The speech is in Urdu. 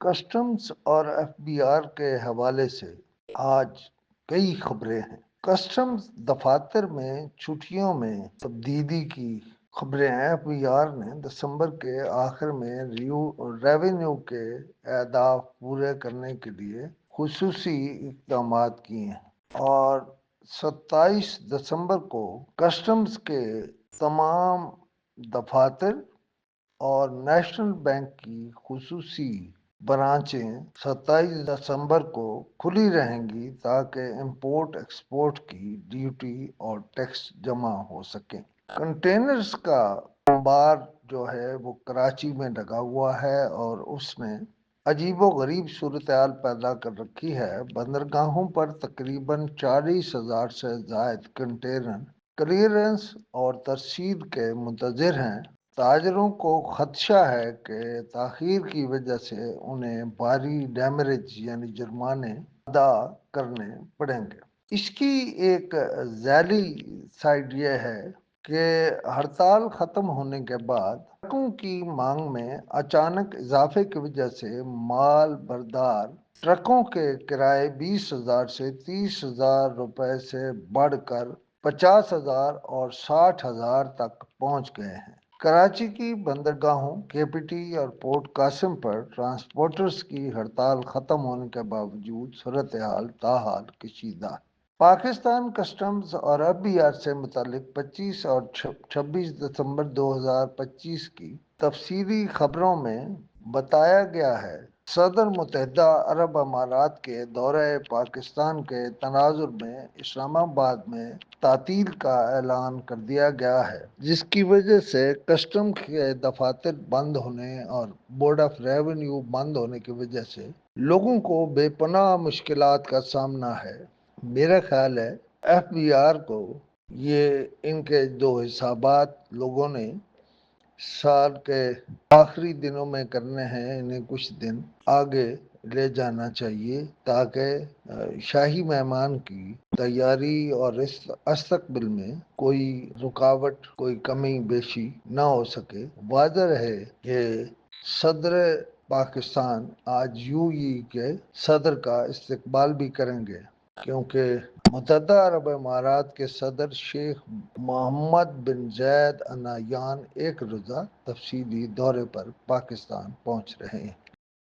کسٹمز اور ایف بی آر کے حوالے سے آج کئی خبریں ہیں۔ کسٹمز دفاتر میں چھٹیوں میں تبدیلی کی خبریں ہیں۔ ایف بی آر نے دسمبر کے آخر میں ریونیو کے اہداف پورے کرنے کے لیے خصوصی اقدامات کیے ہیں اور 27 دسمبر کو کسٹمز کے تمام دفاتر اور نیشنل بینک کی خصوصی برانچیں 27 دسمبر کو کھلی رہیں گی تاکہ امپورٹ ایکسپورٹ کی ڈیوٹی اور ٹیکس جمع ہو سکیں۔ کنٹینرز کا انبار جو ہے وہ کراچی میں لگا ہوا ہے اور اس نے عجیب و غریب صورتحال پیدا کر رکھی ہے۔ بندرگاہوں پر تقریباً 40,000 سے زائد کنٹینر کلیئرنس اور ترسیل کے منتظر ہیں۔ تاجروں کو خدشہ ہے کہ تاخیر کی وجہ سے انہیں بھاری ڈیمریج یعنی جرمانے ادا کرنے پڑیں گے۔ اس کی ایک ذیلی سائڈ یہ ہے کہ ہڑتال ختم ہونے کے بعد ٹرکوں کی مانگ میں اچانک اضافے کی وجہ سے مال بردار ٹرکوں کے کرائے 20,000 سے 30,000 روپے سے بڑھ کر 50,000 اور 60,000 تک پہنچ گئے ہیں۔ کراچی کی بندرگاہوں کے پی ٹی اور پورٹ قاسم پر ٹرانسپورٹرز کی ہڑتال ختم ہونے کے باوجود صورتحال تاحال کشیدہ ہے۔ پاکستان کسٹمز اور ایف بی آر سے متعلق 25 اور 26 دسمبر 2025 کی تفصیلی خبروں میں بتایا گیا ہے صدر متحدہ عرب امارات کے دورہ پاکستان کے تناظر میں اسلام آباد میں تعطیل کا اعلان کر دیا گیا ہے، جس کی وجہ سے کسٹم کے دفاتر بند ہونے اور بورڈ آف ریونیو بند ہونے کی وجہ سے لوگوں کو بے پناہ مشکلات کا سامنا ہے۔ میرا خیال ہے ایف بی آر کو یہ ان کے جو حسابات لوگوں نے سال کے آخری دنوں میں کرنے ہیں انہیں کچھ دن آگے لے جانا چاہیے تاکہ شاہی مہمان کی تیاری اور اس استقبال میں کوئی رکاوٹ کوئی کمی بیشی نہ ہو سکے۔ واضح رہے کہ صدر پاکستان آج یو ای کے صدر کا استقبال بھی کریں گے، کیونکہ متحدہ عرب امارات کے صدر شیخ محمد بن زید ال نہیان ایک روزہ تفصیلی دورے پر پاکستان پہنچ رہے ہیں۔